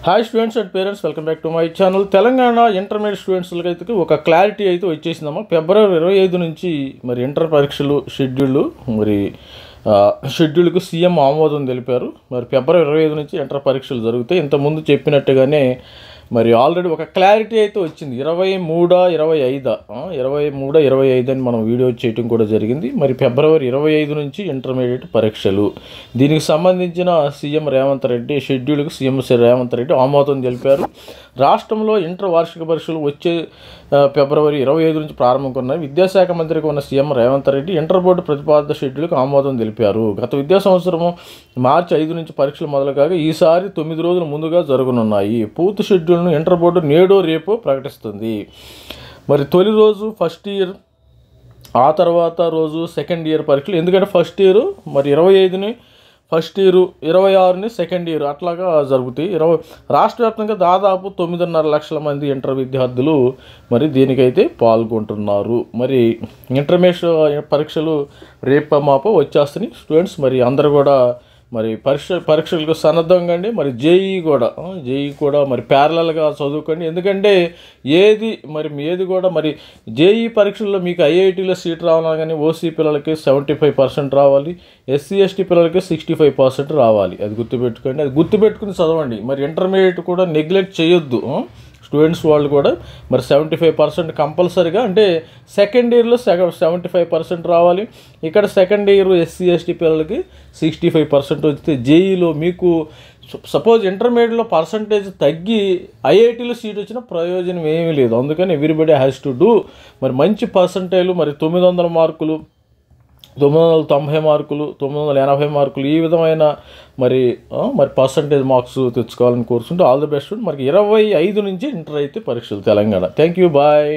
Hi students and parents, welcome back to my channel. Telangana intermediate స్టూడెంట్స్కి అయితే ఒక clarity అయితే వచ్చేసిందమ్మా. ఫిబ్రవరి 25 నుంచి మరి ఇంటర్ పరీక్షలు షెడ్యూల్కు సీఎం ఆమోదం తెలిపారు. మరి ఫిబ్రవరి 25 నుంచి ఇంటర్ పరీక్షలు జరుగుతాయి. ఇంతకుముందు చెప్పినట్టుగానే మరి ఆల్రెడీ ఒక క్లారిటీ అయితే వచ్చింది. 23-25 అని మనం వీడియో చేయటం కూడా జరిగింది. మరి ఫిబ్రవరి 25 నుంచి ఇంటర్మీడియట్ పరీక్షలు, దీనికి సంబంధించిన సీఎం రేవంత్ రెడ్డి షెడ్యూల్కి సీఎం రేవంత్ రెడ్డి ఆమోదం తెలిపారు. రాష్ట్రంలో ఇంటర్ వార్షిక పరీక్షలు వచ్చే ఫిబ్రవరి 25 నుంచి ప్రారంభమవుతున్నాయి. విద్యాశాఖ మంత్రికి ఉన్న CM Revanth Reddy inter board ప్రతిపాదిత షెడ్యూల్కి ఆమోదం తెలిపారు. గత విద్యా సంవత్సరం మార్చి 5 నుంచి పరీక్షలు మొదలు కాగా ఈసారి 9 రోజులు ముందుగా జరగనున్నాయి. పూర్తి షెడ్యూల్ను ఇంటర్ బోర్డు నేడో రేపో ప్రకటిస్తుంది. మరి తొలి రోజు ఫస్ట్ ఇయర్, ఆ తర్వాత రోజు సెకండ్ ఇయర్ పరీక్షలు. ఎందుకంటే ఫస్ట్ ఇయర్ మరి 25ని ఫస్ట్ ఇయర్, 26ని సెకండ్ ఇయర్ అట్లాగా జరుగుతాయి. రాష్ట్ర వ్యాప్తంగా దాదాపు 9.5 లక్షల మంది ఇంటర్ విద్యార్థులు మరి దీనికైతే పాల్గొంటున్నారు. మరి ఇంటర్మీడియట్ పరీక్షలు రేపు మాపో వచ్చేస్తున్నాయి స్టూడెంట్స్. మరి అందరూ కూడా మరి పరీక్షలకు సన్నద్ధంగా అండి. మరి జేఈ కూడా మరి ప్యారలల్గా చదువుకోండి. ఎందుకంటే ఏది కూడా మరి జేఈ పరీక్షల్లో మీకు ఐఐటీలో సీట్ రావాలన్నా కానీ ఓసీ పిల్లలకి 75% రావాలి, ఎస్సీ ఎస్టీ పిల్లలకి 65% రావాలి. అది గుర్తుపెట్టుకోండి. అది గుర్తుపెట్టుకుని చదవండి. మరి ఇంటర్మీడియట్ కూడా నెగ్లెక్ట్ చేయొద్దు. స్టూడెంట్స్ వాళ్ళు కూడా మరి 75% కంపల్సరీగా, అంటే సెకండ్ ఇయర్లో 75% రావాలి. ఇక్కడ సెకండ్ ఇయర్ ఎస్సీ ఎస్టీ పిల్లలకి 65% వస్తే జేఈలో మీకు సపోజ్ ఇంటర్మీడియట్లో పర్సంటేజ్ తగ్గి ఐఐటీలో సీట్ వచ్చిన ప్రయోజనం ఏమీ లేదు. అందుకని ఎవ్రీబడి హ్యాస్ టు డూ మరి మంచి పర్సంటేజ్లు, మరి 900 మార్కులు, 990 మార్కులు, 980 మార్కులు, ఈ విధమైన మరి పర్సంటేజ్ మార్క్స్ తెచ్చుకోవాలని కోరుకుంటూ ఆల్ ది బెస్ట్. మనకి 25 నుంచి ఇంటర్ అయితే పరీక్షలు తెలంగాణ. Thank you, bye.